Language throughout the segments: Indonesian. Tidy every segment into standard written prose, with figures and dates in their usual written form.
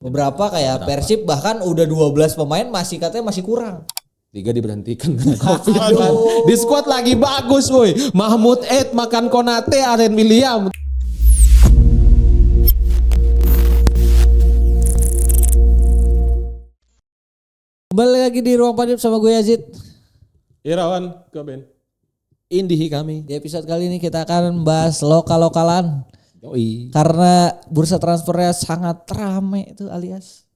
Beberapa kayak Persib bahkan udah 12 pemain katanya masih kurang. 3 diberhentikan karena Covid kan. Di squad lagi bagus woi. Mahmud Ed, Makan Konate, Aren William. Kembali lagi di Ruang Padip sama gue Yazid. Irawan ke Ben. Indihi kami. Di episode kali ini kita akan bahas lokal-lokalan. Yoi. Karena bursa transfernya sangat rame itu alias.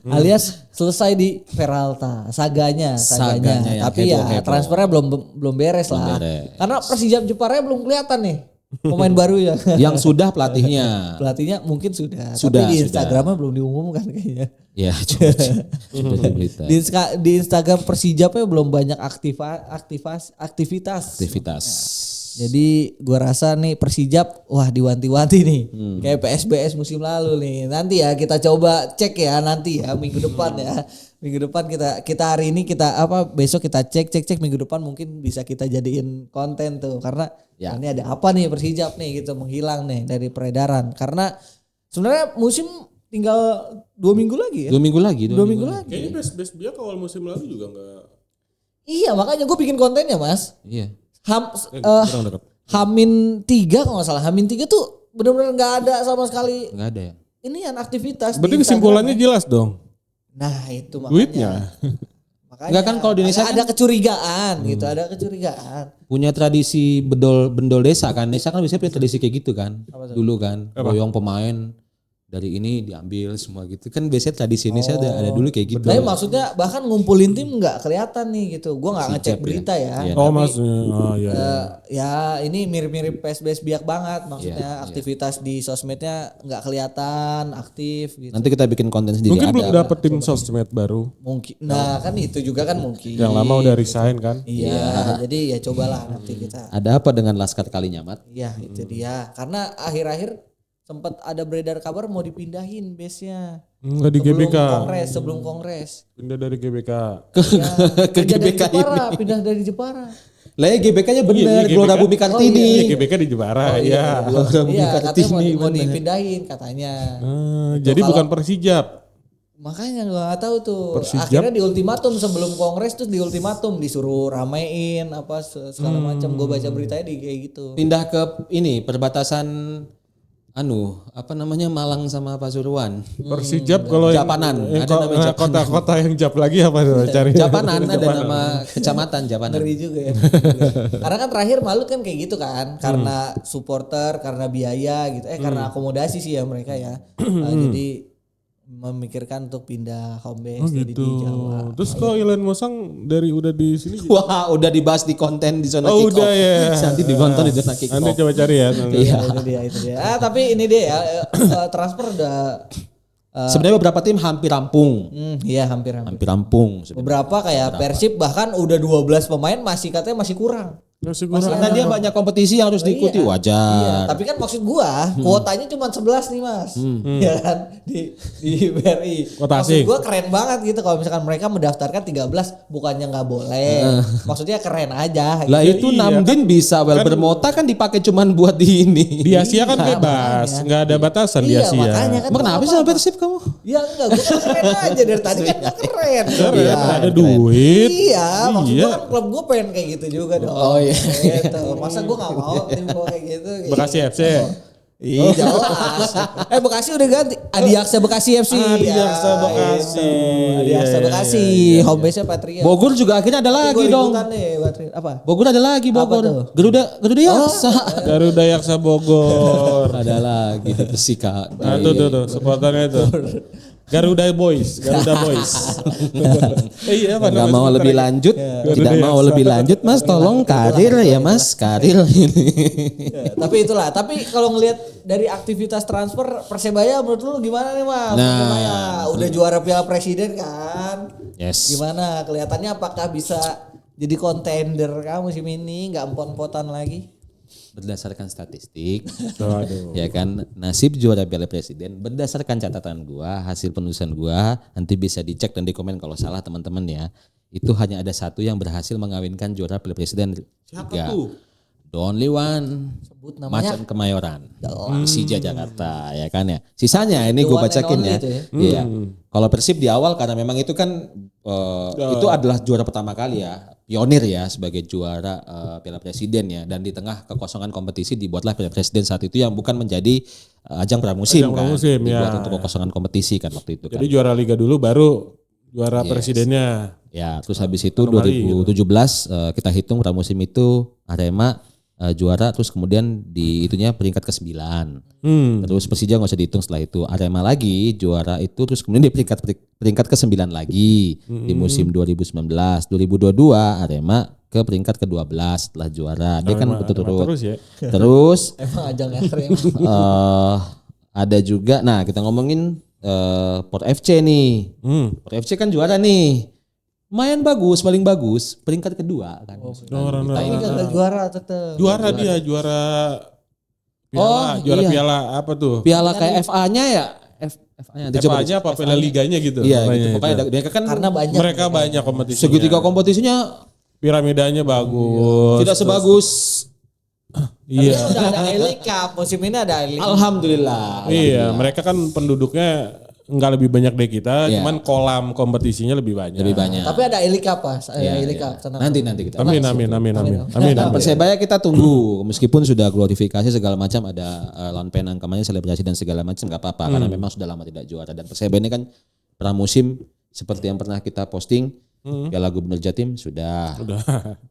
Alias selesai di Peralta, saganya. Saganya yang Tapi ya heboh-heboh. transfernya belum beres lah. beres. Karena Persijap Jeparanya belum kelihatan nih. Pemain baru ya. Yang sudah pelatihnya. Pelatihnya mungkin sudah, Sudah, tapi di sudah. Instagramnya belum diumumkan kayaknya. Ya, coba di berita. Di Instagram Persijapnya belum banyak aktivitas. Aktivitas. Jadi gua rasa nih Persijap wah diwanti-wanti nih. Kayak PSBS musim lalu nih. Nanti ya kita coba cek ya nanti ya minggu depan ya. Minggu depan kita hari ini besok kita cek minggu depan mungkin bisa kita jadiin konten tuh karena Ya. ini ada apa nih Persijap nih gitu menghilang nih dari peredaran karena sebenarnya musim tinggal 2 minggu lagi ya. 2 minggu lagi. 2 minggu lagi. Kayaknya best dia awal musim lalu juga enggak. Iya makanya gue bikin kontennya mas. Iya. Kurang dekat. Hamin 3 kalau nggak salah. Hamin 3 tuh benar-benar nggak ada sama sekali. Enggak ada ya. Ini yang aktivitas. Berarti di kesimpulannya Instagram. jelas dong. Nah itu makanya. Duitnya. Makanya Enggak kan kalau di Indonesia ada kecurigaan gitu. Ada kecurigaan. Punya tradisi bendol desa kan. Desa kan biasanya punya tradisi kayak gitu kan. Dulu kan. Boyong pemain dari ini diambil semua gitu. Kan biasanya tradisi Indonesia ada dulu kayak gitu. Tapi maksudnya bahkan ngumpulin tim nggak kelihatan nih gitu. Gue nggak ngecek Persijap, berita ya. Iya. Oh Tapi, maksudnya. Oh iya. ya ini mirip-mirip PSBS biak banget. Maksudnya aktivitas di sosmednya nggak kelihatan aktif gitu. Nanti kita bikin konten sendiri. Mungkin ada. belum dapet tim sosmed baru. Mungkin. Nah kan itu juga kan mungkin. Yang lama udah resign kan. Iya, jadi ya cobalah nanti kita. Ada apa dengan Laskar Kalinyamat? Iya, itu dia. Karena akhir-akhir sempat ada beredar kabar mau dipindahin base-nya. Enggak di GBK. Sebelum kongres. Pindah dari GBK. Ya, Ke pindah dari GBK Jepara, pindah dari Jepara. Lah ya GBK-nya bener, Iya, Gelora GBK. Bumi Kartini. Iya GBK di Jepara. Iya. Gelora Bumi Iya, katanya Kartini. mau dipindahin katanya. Jadi kalau- bukan Persijap. Makanya gua nggak tahu tuh. Persijap. Akhirnya di ultimatum sebelum kongres tuh di ultimatum disuruh ramein apa segala macam. Gua baca beritanya di kayak gitu. Pindah ke ini perbatasan Malang sama Pasuruan. Persijap kalau yang- Japanan. yang Ada namanya Japanan. kota-kota yang Jap lagi apa tuh cari? Japanan ada nama kecamatan Japanan. Ngeri juga ya. Karena kan terakhir Malut kan kayak gitu kan. Karena supporter, karena biaya gitu. Karena akomodasi sih ya mereka ya. Jadi memikirkan untuk pindah home base jadi di Jawa. Terus kok Ilan Mosang udah di sini? Wah, udah dibahas di konten di zona Oh, kick off. udah ya. Nanti ditonton di zona kick Nanti off. coba cari ya. nanti. Iya. Itu dia. Tapi ini dia ya transfer udah Sebenarnya beberapa tim hampir rampung. iya hampir. Hampir rampung. Beberapa kayak Persib bahkan udah 12 pemain katanya masih kurang. Masih kurang. Karena dia banyak kompetisi yang harus diikuti, Iya, wajar. tapi kan maksud gua kuotanya cuma 11 nih Mas. Ya kan di BRI. Kuota Maksud asing. gua keren banget gitu kalau misalkan mereka mendaftarkan 13 bukannya nggak boleh. Maksudnya keren aja. Lah gitu. itu iya, Namdin bisa Bermota kan dipakai cuman buat di ini. Di Asia kan Iya, bebas, makanya. nggak ada batasan di Iya, Asia. makanya kan. Emang kenapa sih sama Persib kamu? Ya enggak, gua kan keren aja dari tadi kan gua keren. Keren, Iya. ada duit. Iya, maksud Iya. gua kan klub gua pengen kayak gitu juga dong. Oh, iya. Gitu. Masa gua gak mau tim gua kayak gitu. Bekasi FC. Iya jelas. Bekasi udah ganti. Adiaksa Bekasi FC. Adiaksa Ya, Bekasi. itu. Adiaksa Iya, Bekasi. iya. Home base-nya Patria. Bogor juga akhirnya ada lagi Gua dong. ikutan nih, Patria. Apa? Bogor ada lagi Bogor. tuh? Garuda Yaksa. Garuda Yaksa Bogor. Ada lagi Persika. Nah tuh supporternya itu. Garuda Boys. Iya apa Nggak namanya mau lebih supporternya? lanjut, Garuda tidak mau Yaksa. lebih lanjut, Mas. Tolong karir ya, Mas. Karir ini. Ya, tapi itulah. Tapi kalau ngelihat dari aktivitas transfer Persebaya menurut lu gimana nih Mas? Nah. Persebaya udah juara Piala Presiden kan? Yes. Gimana? Kelihatannya apakah bisa jadi kontender kamu musim ini? Nggak empot-empotan lagi? Berdasarkan statistik, Waduh. ya kan, nasib juara Piala Presiden berdasarkan catatan gua, hasil penulisan gua, nanti bisa dicek dan dikomen kalau salah teman-teman ya. Itu hanya ada satu yang berhasil mengawinkan juara Piala Presiden. Siapa 3. tuh? The only one. Sebut namanya. Macan Kemayoran. Oh. Persija Jakarta ya kan ya. Sisanya ini The gue one and bacakin only ya. itu ya. Iya. Kalau Persib di awal karena memang itu kan itu adalah juara pertama kali ya. Pionir ya sebagai juara Piala Presiden ya, dan di tengah kekosongan kompetisi dibuatlah Piala Presiden saat itu yang bukan menjadi ajang pramusim kan. Dibuat untuk kekosongan kompetisi kan waktu itu kan. Jadi juara liga dulu baru juara presidennya. Ya, terus habis itu 2017 kita hitung pramusim itu Arema juara, terus kemudian di itunya peringkat ke-9. Terus Persija nggak usah dihitung setelah itu. Arema lagi juara itu, terus kemudian di peringkat ke-9 lagi di musim 2019. 2022 Arema ke peringkat ke-12 setelah juara. Dia kan berturut-turut. Terus ya. Terus Emang ajang Arema. ada juga, nah kita ngomongin Port FC nih. Port FC kan juara nih. Lumayan bagus, paling bagus, peringkat kedua kan. Ini gak juara tetep. Juara dia, juara piala apa tuh? Piala kayak FA-nya ya? FA-nya. FA-nya apa piala liganya gitu. Iya, gitu. Pokoknya mereka kan Karena banyak. mereka banyak kompetisi. segitiga kompetisinya Piramidanya bagus. tidak sebagus. Iya. Udah ada Elite Cup, musim ini ada Elite Cup. Alhamdulillah. Iya, mereka kan penduduknya enggak lebih banyak dari kita, cuman kolam kompetisinya lebih banyak. Lebih banyak. Tapi ada Elite Cup Pak, Elite Cup. Tenang. Nanti kita. Amin. Dan Persebaya kita tunggu, meskipun sudah glorifikasi segala macam, ada lawan Penang kemarin selebrasi dan segala macam, nggak apa-apa karena memang sudah lama tidak juara. Dan Persebaya ini kan pramusim seperti yang pernah kita posting, Piala Gubernur Jatim sudah.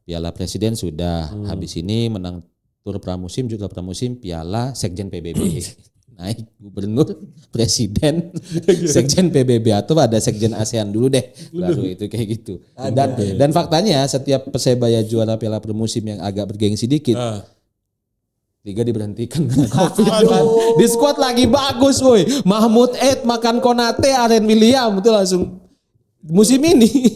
Piala Presiden sudah. Habis ini menang tur pramusim, juga pramusim Piala Sekjen PBB. Naik gubernur, presiden, sekjen PBB, atau ada sekjen ASEAN dulu deh, baru itu kayak gitu. Dan faktanya setiap Persebaya juara Piala Pramusim yang agak bergengsi dikit, liga diberhentikan karena Covid. Di squad lagi bagus, woi. Mahmud Ed makan Konate, Aren William itu langsung musim ini.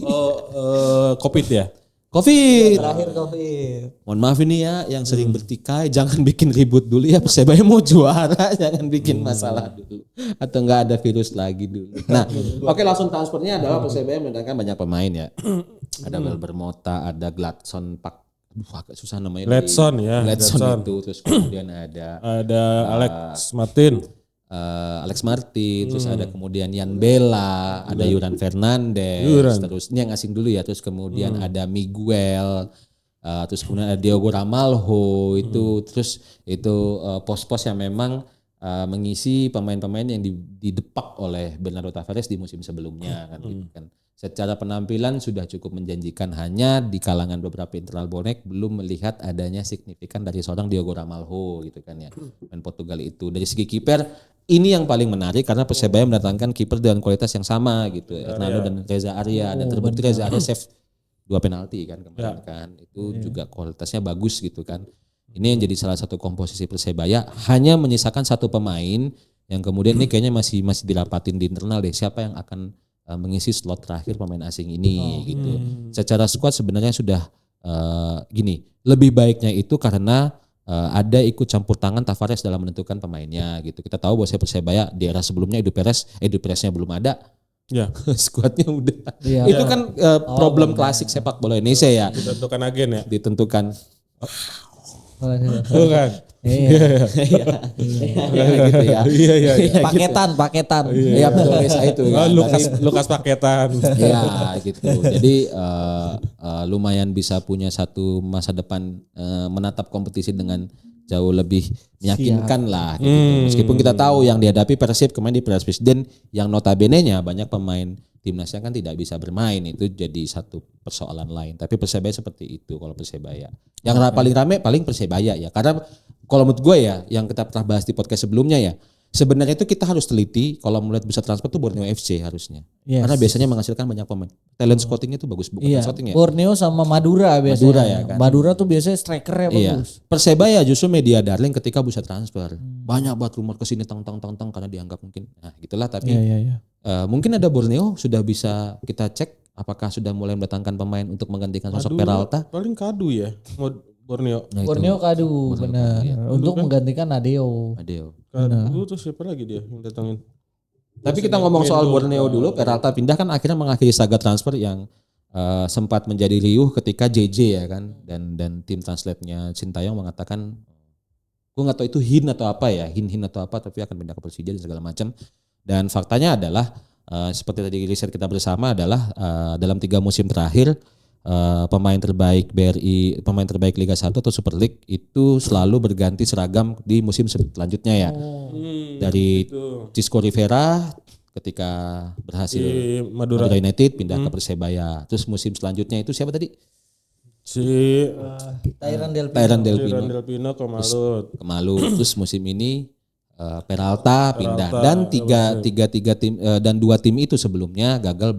Covid ya. Covid. Terakhir Covid. Mohon maaf ini ya yang sering bertikai, jangan bikin ribut dulu ya. Persebaya mau juara, jangan bikin masalah dulu. Atau enggak ada virus lagi dulu. Nah, oke, langsung transfernya adalah Persebaya mendatangkan banyak pemain ya. Ada Wilber Mota, ada Gladson Pak. Agak susah namanya. Gladson ya. Gladson itu, terus kemudian ada Alex Martin. Alex Martin, terus ada kemudian Yan Bella, ada Yuran Fernandes, terus ini yang asing dulu ya, terus kemudian ada Miguel, terus kemudian ada Diogo Ramalho, itu terus itu pos-pos yang memang mengisi pemain-pemain yang didepak oleh Bernardo Tavares di musim sebelumnya kan gitu kan. Secara penampilan sudah cukup menjanjikan, hanya di kalangan beberapa internal bonek belum melihat adanya signifikan dari seorang Diogo Ramalho gitu kan ya. Pemain Portugal itu. Dari segi kiper ini yang paling menarik karena Persebaya mendatangkan kiper dengan kualitas yang sama gitu. Hernando dan Reza Arya, dan terbukti Reza Arya save 2 penalti kan kemarin kan. Itu juga kualitasnya bagus gitu kan. Ini yang jadi salah satu komposisi Persebaya, hanya menyisakan satu pemain yang kemudian ini kayaknya masih dirapatin di internal deh, siapa yang akan mengisi slot terakhir pemain asing ini gitu. Secara squad sebenarnya sudah gini, lebih baiknya itu karena ada ikut campur tangan Tavares dalam menentukan pemainnya gitu. Kita tahu bahwa Persebaya di era sebelumnya Edu Pereznya belum ada. Ya, skuadnya udah. Ya. Itu kan problem klasik sepak bola Indonesia ya. Ditentukan agen ya. Ditentukan. Bukan. Iya. Gitu ya. Iya. Paketan. Iya betul itu. Lukas paketan. Iya gitu. Jadi lumayan bisa punya satu masa depan menatap kompetisi dengan jauh lebih meyakinkan lah gitu. Meskipun kita tahu yang dihadapi Persib kemarin di Piala Presiden yang notabene-nya banyak pemain timnasnya kan tidak bisa bermain, itu jadi satu persoalan lain. Tapi Persebaya seperti itu kalau Persebaya. Yang paling rame paling Persebaya ya. Karena kalau menurut gue ya, yang kita pernah bahas di podcast sebelumnya ya, sebenarnya itu kita harus teliti kalau melihat bisa transfer tuh Borneo FC harusnya. Yes. Karena biasanya menghasilkan banyak pemain. Talent scoutingnya tuh bagus, bukan scouting ya. Borneo sama Madura biasanya. Madura ya kan. Madura tuh biasanya strikernya bagus. Persebaya justru media darling ketika bisa transfer. Banyak banget rumor kesini tang karena dianggap mungkin. Nah gitulah tapi mungkin ada Borneo sudah bisa kita cek apakah sudah mulai mendatangkan pemaman untuk menggantikan sosok Peralta. Paling Kadu ya. Borneo. Nah, Borneo Kadu benar. Untuk menggantikan Adeo. Kadu terus siapa lagi dia yang datangin? Tapi kita ngomong soal Borneo dulu, Peralta pindah kan akhirnya mengakhiri saga transfer yang sempat menjadi riuh ketika JJ ya kan, dan tim translate-nya Sintayong mengatakan, gue nggak tahu itu hin atau apa ya, hin atau apa, tapi akan pindah ke Persija dan segala macam. Dan faktanya adalah seperti tadi riset kita bersama adalah dalam 3 musim terakhir pemain terbaik BRI, pemain terbaik Liga 1 atau Super League itu selalu berganti seragam di musim selanjutnya ya. Dari Cisco Rivera ketika berhasil Madura United pindah ke Persebaya. Terus musim selanjutnya itu siapa tadi? Si Tyran Del Del Pino ke Malu. Terus musim ini Peralta pindah dan tiga tim dan 2 tim itu sebelumnya gagal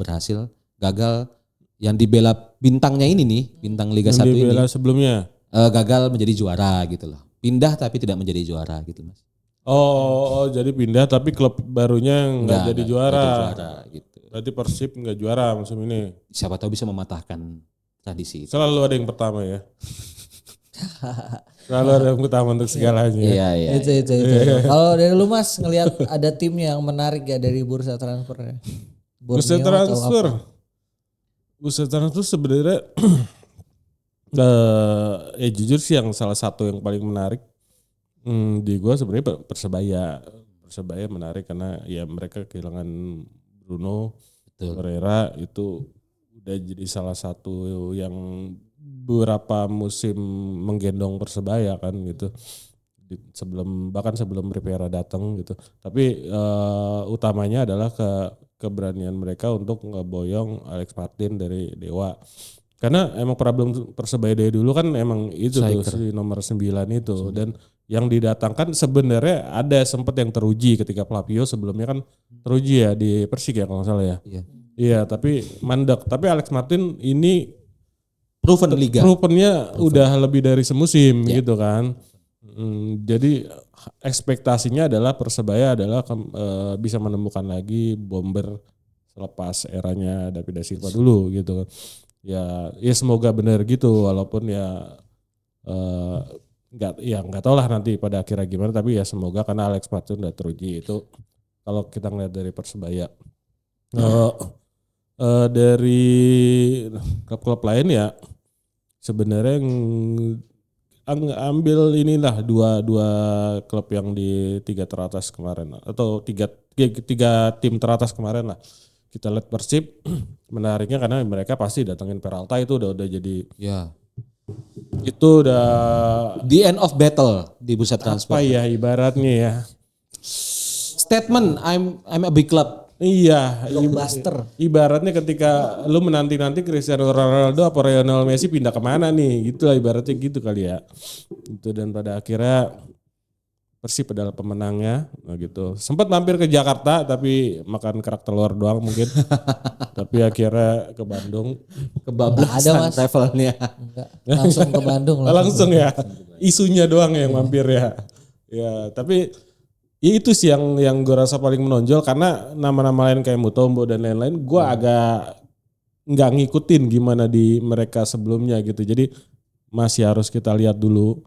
yang dibela bintangnya ini nih, bintang Liga 1 ini. Sebelumnya gagal menjadi juara gitu loh. Pindah tapi tidak menjadi juara gitu Mas. Oh, jadi pindah tapi klub barunya nggak jadi juara gitu. Berarti Persib nggak juara musim ini. Siapa tahu bisa mematahkan tradisi itu. Selalu ada yang pertama ya. Selalu ada yang pertama untuk segalanya. Iya. Itu. Kalau dari lu Mas ngelihat ada tim yang menarik ya dari bursa transfer. Bursa transfer sebenarnya ya jujur sih yang salah satu yang paling menarik di gua sebenarnya Persebaya menarik karena ya mereka kehilangan Bruno Pereira itu udah jadi salah satu yang beberapa musim menggendong Persebaya kan gitu sebelum Rivera datang gitu. Tapi utamanya adalah keberanian mereka untuk ngeboyong Alex Martin dari Dewa. Karena emang problem Persebaya dari dulu kan emang itu tuh si nomor 9 itu dan yang didatangkan sebenarnya ada sempat yang teruji ketika Flavio sebelumnya kan teruji ya di Persik ya kalau nggak salah ya. Iya, tapi mandek. Tapi Alex Martin ini provennya udah lebih dari semusim gitu kan. Jadi ekspektasinya adalah Persebaya adalah bisa menemukan lagi bomber selepas eranya David da Silva dulu gitu. Ya semoga benar gitu walaupun ya nggak tahu lah nanti pada akhirnya gimana tapi ya semoga karena Alex Martin udah teruji itu kalau kita ngeliat dari Persebaya. Dari klub-klub lain ya sebenarnya ambil inilah dua klub yang di 3 teratas kemarin atau tiga tim teratas kemarin lah. Kita lihat Persib menariknya karena mereka pasti datangin Peralta itu udah jadi itu udah the end of battle di bursa transfer. Apa ya ibaratnya ya? Statement I'm a big club. Iya, blockbuster. Ibaratnya ketika lu menanti-nanti Cristiano Ronaldo apa Lionel Messi pindah kemana nih, gitu lah ibaratnya gitu kali ya. Itu dan pada akhirnya Persib adalah pemenangnya, nah gitu. Sempat mampir ke Jakarta tapi makan kerak telur doang mungkin. Tapi akhirnya ke Bandung. Kebablasan travelnya. Langsung ke Bandung. Langsung ya, isunya doang yang mampir ya. Ya tapi ya itu sih yang gue rasa paling menonjol karena nama-nama lain kayak Mutombo dan lain-lain gue agak nggak ngikutin gimana di mereka sebelumnya gitu. Jadi masih harus kita lihat dulu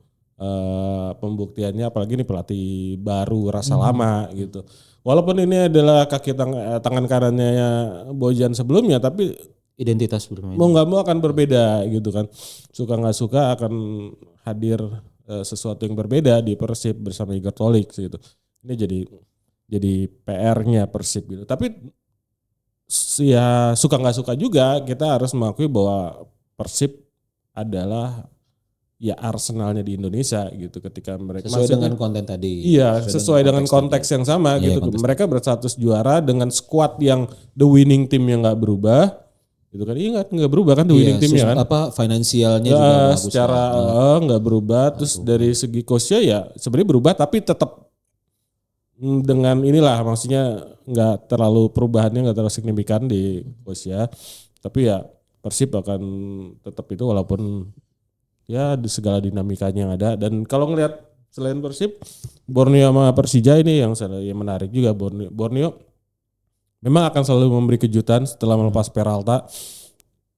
pembuktiannya apalagi ini pelatih baru rasa lama gitu. Walaupun ini adalah kaki tangan kanannya Bojan sebelumnya tapi identitas bermain. Mau nggak mau akan berbeda gitu kan. Suka nggak suka akan hadir sesuatu yang berbeda di Persib bersama Igor Tolik gitu. Ini jadi PR-nya Persib gitu. Tapi ya suka nggak suka juga kita harus mengakui bahwa Persib adalah ya Arsenalnya di Indonesia gitu ketika mereka sesuai dengan konten tadi. Iya, sesuai dengan konteks yang sama gitu. Mereka berstatus juara dengan skuad yang the winning team yang nggak berubah. Gitu kan. Ingat nggak berubah kan the winning teamnya kan. Apa finansialnya juga bagus. Secara nggak berubah terus dari segi coachnya ya sebenarnya berubah tapi tetap dengan inilah maksudnya nggak terlalu perubahannya nggak terlalu signifikan di coachnya. Tapi ya Persib akan tetap itu walaupun ya segala dinamikanya yang ada dan kalau ngelihat selain Persib Borneo sama Persija ini yang menarik juga Borneo memang akan selalu memberi kejutan setelah melepas Peralta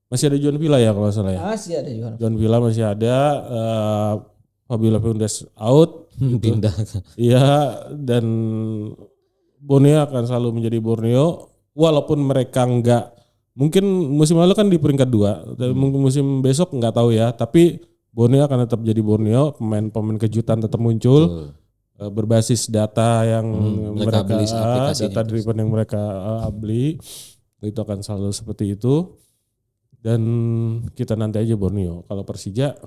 masih ada John Villa ya kalau salah ya masih ada John Villa masih ada Fabio Fundes out pindah iya dan Borneo akan selalu menjadi Borneo walaupun mereka nggak mungkin musim lalu kan di peringkat 2, mungkin musim besok nggak tahu ya. Tapi Borneo akan tetap jadi Borneo, pemain-pemain kejutan tetap muncul. Berbasis data yang mereka beli data driven yang mereka beli itu akan selalu seperti itu. Dan kita nanti aja Borneo. Kalau Persija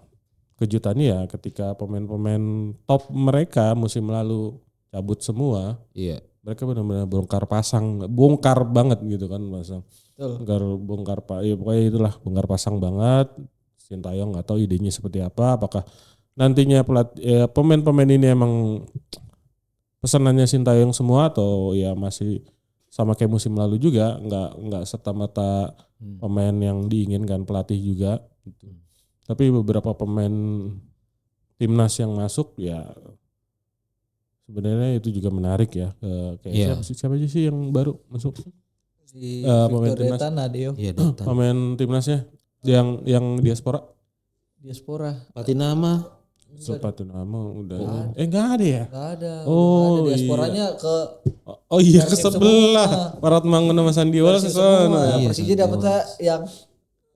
kejutannya ya ketika pemain-pemain top mereka musim lalu cabut semua. Iya. Mereka benar-benar bongkar banget gitu kan pasang. Bongkar ya pokoknya itulah bongkar pasang banget. Sintayong nggak tahu idenya seperti apa. Apakah nantinya pemain-pemain ini emang pesanannya Sintayong semua atau ya masih sama kayak musim lalu juga nggak serta-merta pemain yang diinginkan pelatih juga gitu. Tapi beberapa pemain timnas yang masuk ya sebenarnya itu juga menarik ya. Kayak siapa aja sih yang baru masuk? Pemain timnas. Pemain timnasnya yang diaspora. Patinama. Patinama udah. Enggak ada ya? Enggak ada. Oh, diasporanya ke iya ke sebelah. Parat Mangun sama Sandiwara ke sana. Persija dapetnya yang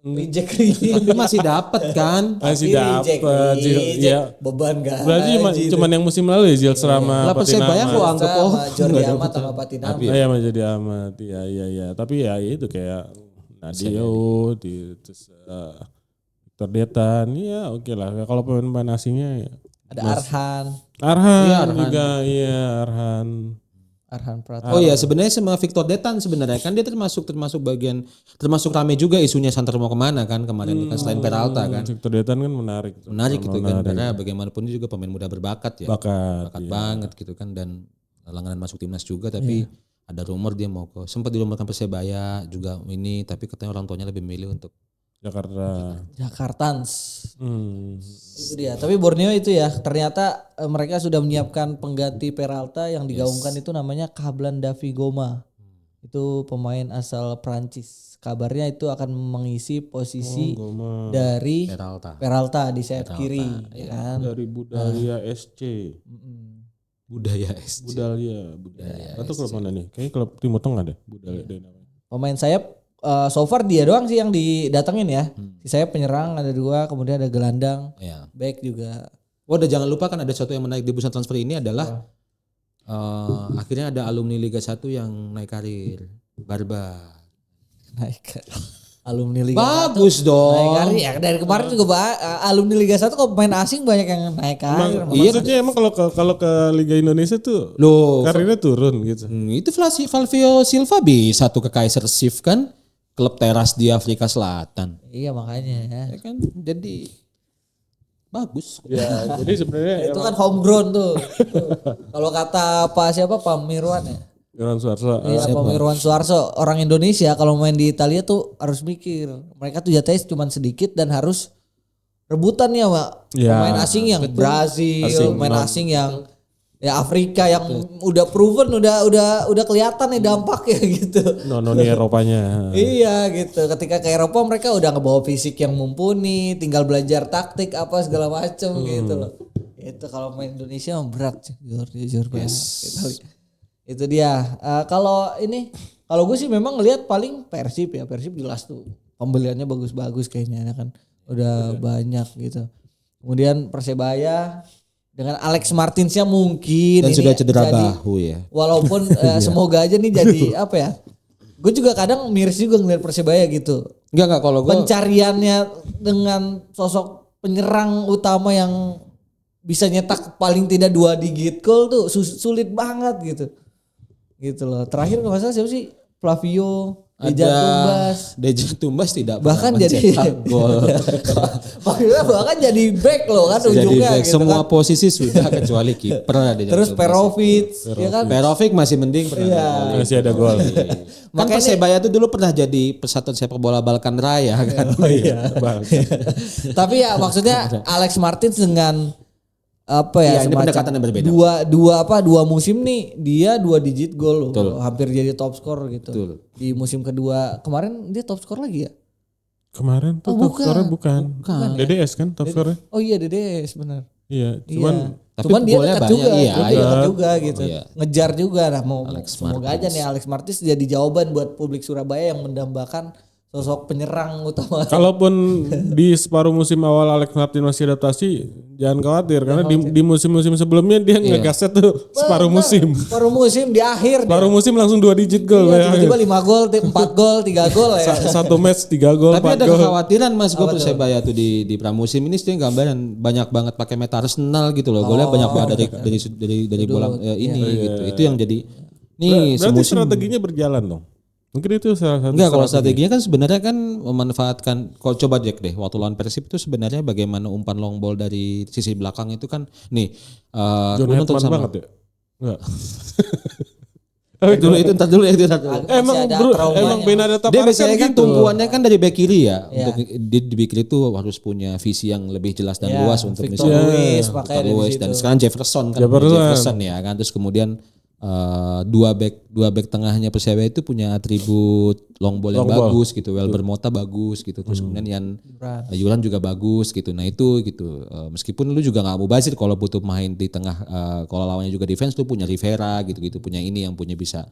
reject. Tapi masih dapat kan? Masih dapat. Ya. Beban kan. Berarti cuman yang musim lalu ya Zil selama Patinama. Persebaya gua anggap Jordi Amat sama Patinama. Iya masih Jordi Amat. Iya. Tapi ya itu kayak Nadio terus Victor Detan, ya oke lah. Kalau pemain asingnya ya. Ada Arhan juga, Arhan Pratama. Oh iya sebenarnya sama Victor Detan sebenarnya kan dia termasuk rame juga isunya Santer mau kemana kan kemarin kan selain Peralta kan. Victor Detan kan menarik Gitu kan karena bagaimanapun dia juga pemain muda berbakat ya. Bakat banget gitu kan dan langganan masuk timnas juga tapi ada rumor dia mau sempat dirumorkan Persebaya juga ini tapi katanya orang tuanya lebih milih untuk Jakartans. Itu dia. Tapi Borneo itu ya ternyata mereka sudah menyiapkan pengganti Peralta yang digaungkan itu namanya Kablan Davi Goma. Itu pemain asal Prancis. Kabarnya itu akan mengisi posisi dari Peralta di sayap kiri, ya kan? Dari Budaya SC. Budaya SC. Budaya. Atau klub mana nih? Kayaknya klub Timur Tengah deh. Budaya namanya. Pemain sayap so far dia doang sih yang didatengin ya. Si sayap penyerang ada 2, kemudian ada gelandang, back juga. Dan jangan lupa kan ada satu yang menarik di bursa transfer ini adalah akhirnya ada alumni Liga 1 yang naik karir, Barba. Naik alumni Liga 1. Bagus dong. Naik karir ya dari kemarin juga alumni Liga 1 kok pemain asing banyak yang naik karir. Maksudnya emang kalau ke Liga Indonesia tuh karirnya turun gitu. Itu Flavio Silva bisa tuh ke Kaizer Chiefs kan. Klub teras di Afrika Selatan. Iya makanya ya kan jadi bagus. Ya, jadi sebenarnya itu kan homegrown tuh. Kalau kata Pak Mirwan ya. Irwan Suarso. Iya, Pak Mirwan Suarso orang Indonesia kalau main di Italia tuh harus mikir. Mereka tuh jatahnya cuma sedikit dan harus rebutan ya, Pak. Pemain asing yang Brazil, pemain asing yang ya Afrika yang udah proven udah kelihatan nih dampaknya gitu. Noni Eropanya. Iya gitu. Ketika ke Eropa mereka udah ngebawa fisik yang mumpuni, tinggal belajar taktik apa segala macem gitu loh. Itu kalau main Indonesia berat jujur banget. Itu dia. Kalau gue sih memang ngelihat paling Persib jelas tuh pembeliannya bagus-bagus kayaknya kan. Udah banyak gitu. Kemudian Persebaya dengan Alex Martinsnya mungkin dan sudah cedera bahu ya. Walaupun semoga aja nih jadi apa ya? Gue juga kadang miris juga ngeliat Persebaya gitu. Enggak kalau gue pencariannya dengan sosok penyerang utama yang bisa nyetak paling tidak 2 digit gol tuh sulit banget gitu. Gitu loh. Terakhir enggak masalah siapa sih? Flavio Dejan Tumbas tidak bahkan jadi gol. bahkan jadi back loh kan ujungnya gitu. Semua posisi sudah kecuali kiper. Terus Perovic ya kan. Perovic masih mending masih ada gol. Kan Persebaya itu dulu pernah jadi persatuan sepak bola Balkan Raya kan. Oh iya. Tapi ya maksudnya Alex Martins dengan apa ya ini pendekatan yang berbeda. Dua musim nih dia 2 digit gol loh. Hampir jadi top skor gitu. Betul. Di musim kedua kemarin dia top skor lagi ya? Kemarin tuh top skornya bukan. DDS kan top skornya. Oh iya DDS benar. Iya, cuman dia dekat juga, dekat juga gitu. Iya. Ngejar juga semoga aja nih Alex Martins jadi jawaban buat publik Surabaya yang mendambakan sosok penyerang utama. Kalaupun di separuh musim awal Alex Martin masih adaptasi, jangan khawatir karena di musim-musim sebelumnya dia ngegasnya tuh separuh musim. Separuh musim di akhir. Separuh musim langsung 2 digit gol. Tiba-tiba 5 gol, 4 gol, 3 gol ya. Satu match 3 gol, 4 Tapi ada gol. kekhawatiran Mas gue Persebaya tuh di pramusim ini sih gambaran banyak banget pakai meta Arsenal gitu loh. Golnya banyak banget dari bola ini gitu. Itu yang jadi nih Berarti semusim. strateginya berjalan dong. Mungkin itu salah satu. Enggak, kalau strateginya kan sebenarnya kan memanfaatkan, kalau coba cek deh waktu lawan Persib itu sebenarnya bagaimana umpan long ball dari sisi belakang itu kan nih John gue nonton Hetman sama banget ya? Enggak. Entar dulu itu. Emang Benedetta Dia Parker biasanya kan gitu. tumpuannya kan dari back kiri ya. Untuk di back kiri itu harus punya visi yang lebih jelas dan luas untuk Victor Luis pakai Victor Luis dan sekarang Jefferson kan Jefferson ya kan, terus kemudian dua back tengahnya Persebaya itu punya atribut long ball yang bagus gitu, Welber Mota bagus gitu, terus kemudian Yuran juga bagus gitu. Nah itu gitu, meskipun lu juga nggak mau basir kalau butuh main di tengah, kalau lawannya juga defense lu punya Rivera gitu punya ini yang bisa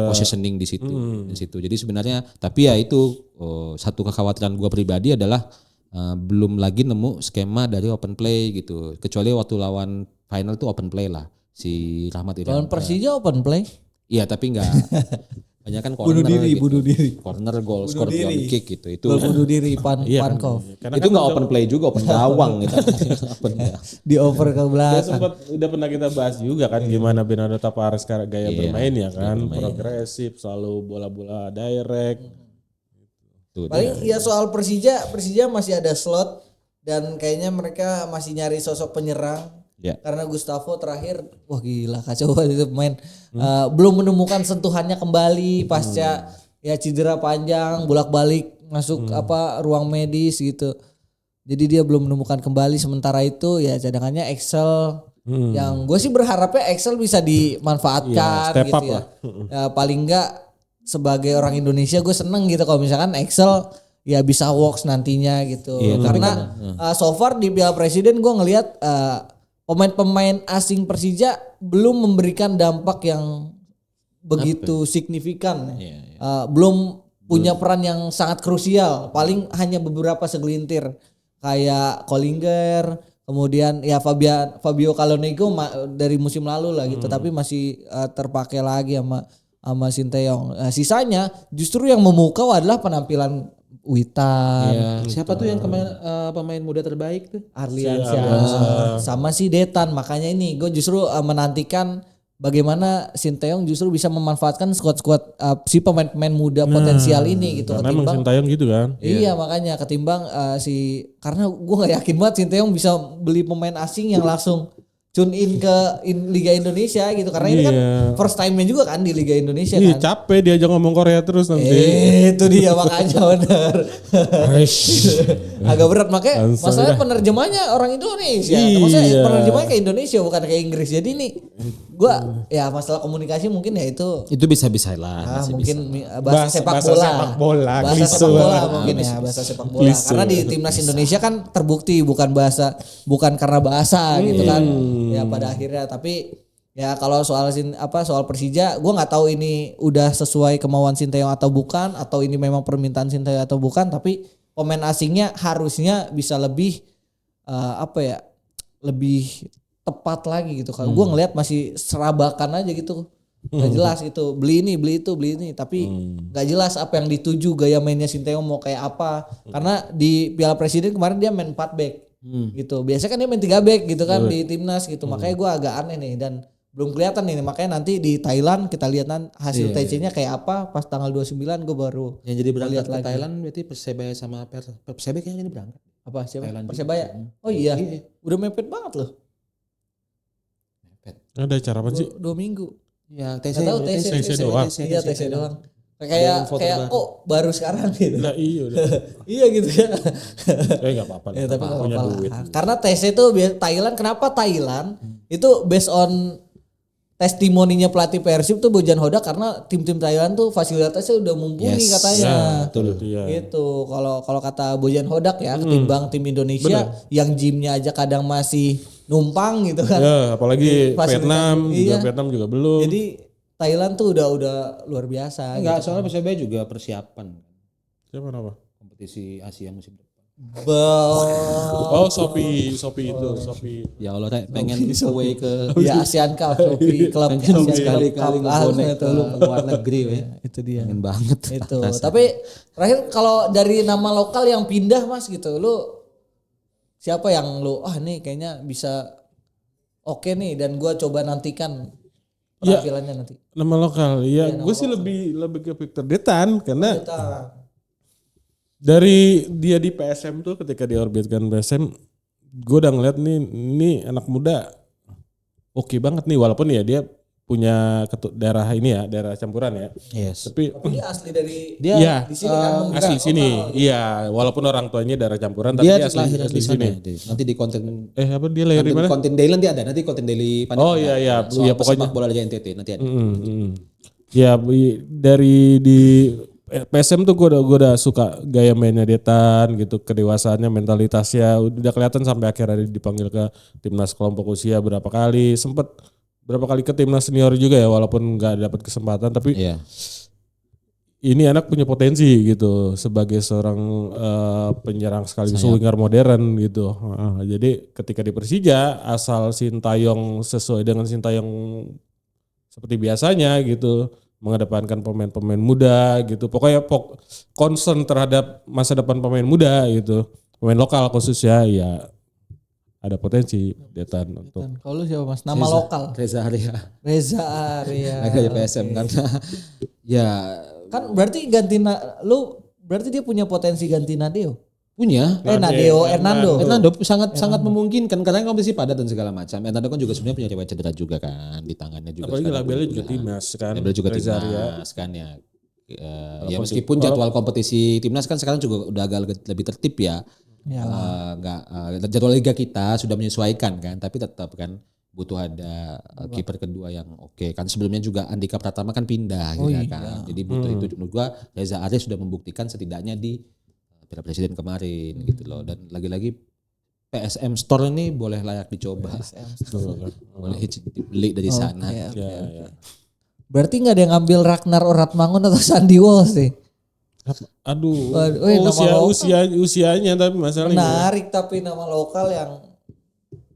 positioning di situ. Jadi sebenarnya tapi ya itu satu kekhawatiran gua pribadi adalah belum lagi nemu skema dari open play gitu, kecuali waktu lawan final tuh open play lah si Rahmat Irianto. Lawan Persija open play. Iya tapi enggak banyak kan corner bunuh diri. Corner goal, scorpion kick gitu. Itu bunuh diri Pankov. itu enggak open play juga, open gawang gitu. Di over ke belakang. Udah pernah kita bahas juga kan gimana Benedetta Parker sekarang gaya bermain ya kan, progresif, selalu bola-bola direct. Paling ya soal Persija masih ada slot dan kayaknya mereka masih nyari sosok penyerang. Ya. Karena Gustavo terakhir wah gila kacau banget itu pemain, belum menemukan sentuhannya kembali pasca ya cedera panjang bolak-balik masuk ruang medis gitu. Jadi dia belum menemukan kembali, sementara itu ya cadangannya Excel yang gue sih berharapnya Excel bisa dimanfaatkan step gitu up ya. lah. Paling enggak sebagai orang Indonesia gue seneng gitu kalau misalkan Excel ya bisa works nantinya gitu. Karena so far di Piala Presiden gue ngelihat pemain-pemain asing Persija belum memberikan dampak yang begitu signifikan. Belum punya peran yang sangat krusial. Paling hanya beberapa segelintir kayak Kollinger, kemudian ya Fabio Calonego dari musim lalu lah gitu, tapi masih terpakai lagi sama Sinteyong. Sisanya justru yang memukau adalah penampilan Witan. Ya. Siapa tuh yang pemain muda terbaik tuh? Arliansyah sama si Detan. Makanya ini gue justru menantikan bagaimana Sinteyong justru bisa memanfaatkan skuad-skuad si pemain-pemain muda potensial ini gitu. Karena emang Sinteyong gitu kan. Iya makanya ketimbang karena gue gak yakin banget Sinteyong bisa beli pemain asing yang langsung tune in ke Liga Indonesia gitu, karena ini kan first time-nya juga kan di Liga Indonesia kan. Capek dia aja ngomong Korea terus nanti. Itu dia makanya bener. Agak berat makanya masalahnya penerjemahnya orang Indonesia. Maksudnya penerjemahnya ke Indonesia bukan ke Inggris. Jadi nih gua ya masalah komunikasi mungkin ya itu bisa lah. Mungkin bahasa sepak bola. Bahasa sepak bola mungkin ya, bahasa sepak bola. Karena di timnas Indonesia kan terbukti bukan karena bahasa gitu kan. Ya pada akhirnya, tapi ya kalau soal Persija gue nggak tahu ini udah sesuai kemauan Sinteyong atau bukan, atau ini memang permintaan Sinteyong atau bukan, tapi pemain asingnya harusnya bisa lebih lebih tepat lagi gitu kan. Gue ngelihat masih serabakan aja gitu. Gak jelas gitu, beli ini, tapi gak jelas apa yang dituju, gaya mainnya Sinteyong mau kayak apa. Karena di Piala Presiden kemarin dia main 4 back gitu. Biasanya kan dia main 3 back gitu kan di timnas gitu. Makanya gue agak aneh nih dan belum kelihatan nih. Makanya nanti di Thailand kita lihat hasil TC-nya kayak apa pas tanggal 29 gue baru. Yang jadi berangkat ke Thailand berarti Persebaya sama Persebaya kayaknya ini berangkat. Apa siapa? Thailand Persebaya. Oh iya. Udah mepet banget loh. Ada acara apa sih? 2 minggu. Ya TC doang. Iya TC doang. Kayak kok baru sekarang gitu. Nah iya udah. Iya gitu ya. Enggak apa-apa. Ya, tapi gak punya apa-apa duit. Karena TC itu Thailand, kenapa Thailand? Itu based on testimoninya pelatih Persib tuh Bojan Hodak, karena tim-tim Thailand tuh fasilitasnya udah mumpuni katanya. Betul. Gitu. Kalau kata Bojan Hodak ya, ketimbang tim Indonesia yang gymnya aja kadang masih numpang gitu kan. Ya, apalagi Vietnam juga belum. Jadi Thailand tuh udah luar biasa. Enggak, soalnya Persebaya juga persiapan. Siapa nama? Kompetisi Asia musim depan. Oh, Shopee itu, Shopee. Ya Allah, Rek, pengen away ke Ya ASEAN Cup, Shopee Club pengen ASEAN sekali-kali Cup. ngebonek ke luar negeri, we. Itu dia. Pengen banget. Itu. Tapi terakhir kalau dari nama lokal yang pindah Mas gitu, lu siapa yang lu nih kayaknya bisa oke nih dan gua coba nantikan penampilannya nanti. Nama lokal, ya gue sih lebih ke Victor Detan karena dari dia di PSM tuh ketika diorbitkan PSM, gue udah ngeliat nih anak muda oke banget nih walaupun ya dia punya daerah ini ya, daerah campuran ya. Yes. Tapi dia asli dari dia di sini kan asli sini. Iya, walaupun orang tuanya daerah campuran tapi Dia dia lahir asli di sana. sini. Nanti di konten Apa dia lahir di mana? konten daily nanti ada. Nanti konten daily Oh iya soal ya pokoknya pesepak bola dari NTT nanti ada. Ya dari di PSM tuh gue udah suka gaya mainnya Detan gitu, kedewasaannya, mentalitasnya udah kelihatan sampai akhirnya dipanggil ke timnas kelompok usia berapa kali, sempet berapa kali ke timnas senior juga ya walaupun nggak dapat kesempatan tapi Iya. ini anak punya potensi gitu sebagai seorang penyerang sekaligus winger modern gitu. Jadi ketika di Persija asal Sintayong sesuai dengan Sintayong seperti biasanya gitu, mengedepankan pemain-pemain muda gitu. Pokoknya concern terhadap masa depan pemain muda gitu. Pemain lokal khususnya ya ada potensi Detan untuk. Kalau lu siapa Mas? Nama lokal. Reza Arya. Agak PSM karena ya kan berarti berarti dia punya potensi ganti Nadeo. punya. Nadeo Hernando. Hernando sangat memungkinkan karena kompetisi padat dan segala macam. Hernando kan juga sebenarnya punya riwayat cedera juga kan di tangannya juga. Apalagi labelnya juga timnas kan. Labelnya juga Reza timnas kan ya. Ya meskipun jadwal kompetisi timnas kan sekarang juga udah agak lebih tertib ya. Jadwal liga kita sudah menyesuaikan kan, tapi tetap kan butuh ada kiper kedua yang oke. Kan sebelumnya juga Andika Pratama kan pindah gitu kan. Jadi butuh itu menurut gua Reza Arya sudah membuktikan setidaknya di Piala Presiden kemarin gitu loh. Dan lagi-lagi PSM Store ini boleh layak dicoba. Boleh dibeli dari sana. Ya. Berarti nggak ada yang ngambil Ragnar Oratmangun atau Sandy Walsh sih? Aduh, usianya tapi masalahnya. Menarik tapi nama lokal yang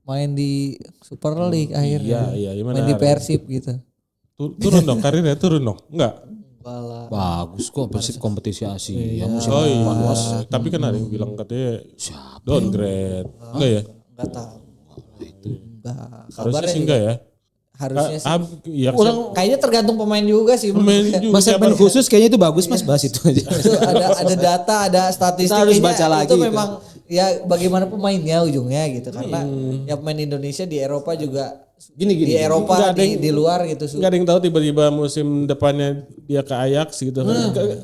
main di Super League akhirnya. Iya, main di Persib gitu. Turun dong karirnya, turun dong. Enggak. Bagus kok Persib kompetisi Asia musim depan. Tapi kan ada yang bilang katanya downgrade. Enggak ya? Enggak tahu. Itu. Harusnya sih enggak ya. Harusnya sih. Ya, Kayaknya tergantung pemain juga sih. Mas segmen khusus kayaknya itu bagus Mas, bahas itu aja. Itu ada data, ada statistik. Kita harus baca lagi. Itu memang ya bagaimana pemainnya ujungnya gitu. Karena ya pemain Indonesia di Eropa juga gini. Di Eropa di luar gitu. Enggak ada yang tahu tiba-tiba musim depannya dia ke Ajax gitu.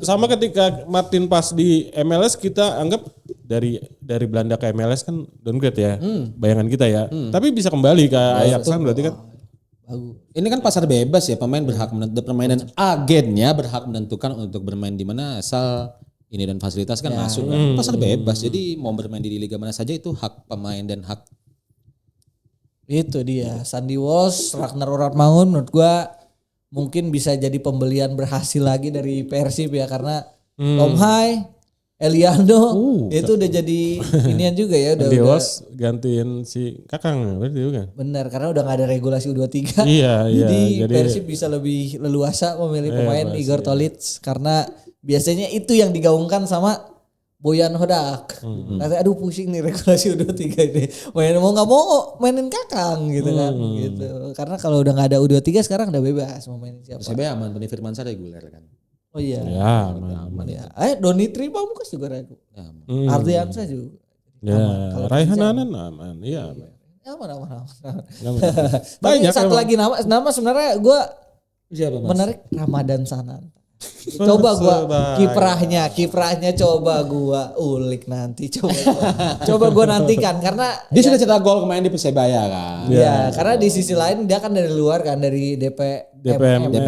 Sama ketika Martin pas di MLS kita anggap dari Belanda ke MLS kan downgrade ya. Bayangan kita ya. Tapi bisa kembali ke Ajax kan berarti kan. Ini kan pasar bebas ya, pemain berhak permainan agennya berhak menentukan untuk bermain di mana asal ini dan fasilitas kan masuk kan. Pasar bebas. Jadi mau bermain di liga mana saja itu hak pemain dan hak. Itu dia. Sandy Walsh, Ragnar Oratmangun menurut gua mungkin bisa jadi pembelian berhasil lagi dari Persib ya karena Tom Hai, Eliando itu udah jadi inian juga ya udah gantiin si Kakang berarti juga. Benar karena udah nggak ada regulasi U23. Iya. Jadi Persib bisa lebih leluasa memilih pemain Igor Tolic karena biasanya itu yang digaungkan sama Boyan Hodak. Katanya aduh pusing nih regulasi U23 ini. Mau nggak mau mainin Kakang gitu kan gitu. Karena kalau udah nggak ada U23 sekarang udah bebas mau mainin siapa. Saya aman, Tony Firmansyah reguler kan. Oh iya. Ya, aman ya. Doni Tripamukas juga ragu. Ardiansyah juga. Ya, Raihan Anan aman. Iya. Aman. Banyak satu lagi nama sebenarnya gue menarik Ramadan Sananta. Coba gua kiprahnya coba gua ulik nanti coba gua nantikan karena dia sudah cetak gol kemarin di Persebaya kan. Iya, karena di sisi lain dia kan dari luar kan dari DPM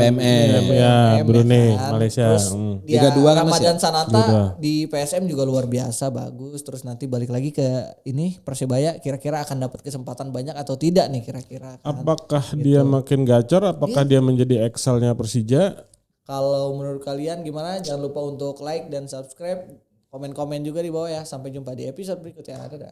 ya, Brunei, kan. Malaysia. Terus dia Liga 2 kan Ramadan Mas, Sananta di PSM juga luar biasa bagus. Terus nanti balik lagi ke ini Persebaya kira-kira akan dapat kesempatan banyak atau tidak nih kira-kira kan. Apakah dia makin gacor? Apakah dia menjadi Excelnya Persija? Kalau menurut kalian gimana? Jangan lupa untuk like dan subscribe, komen-komen juga di bawah ya. Sampai jumpa di episode berikutnya. Dadah.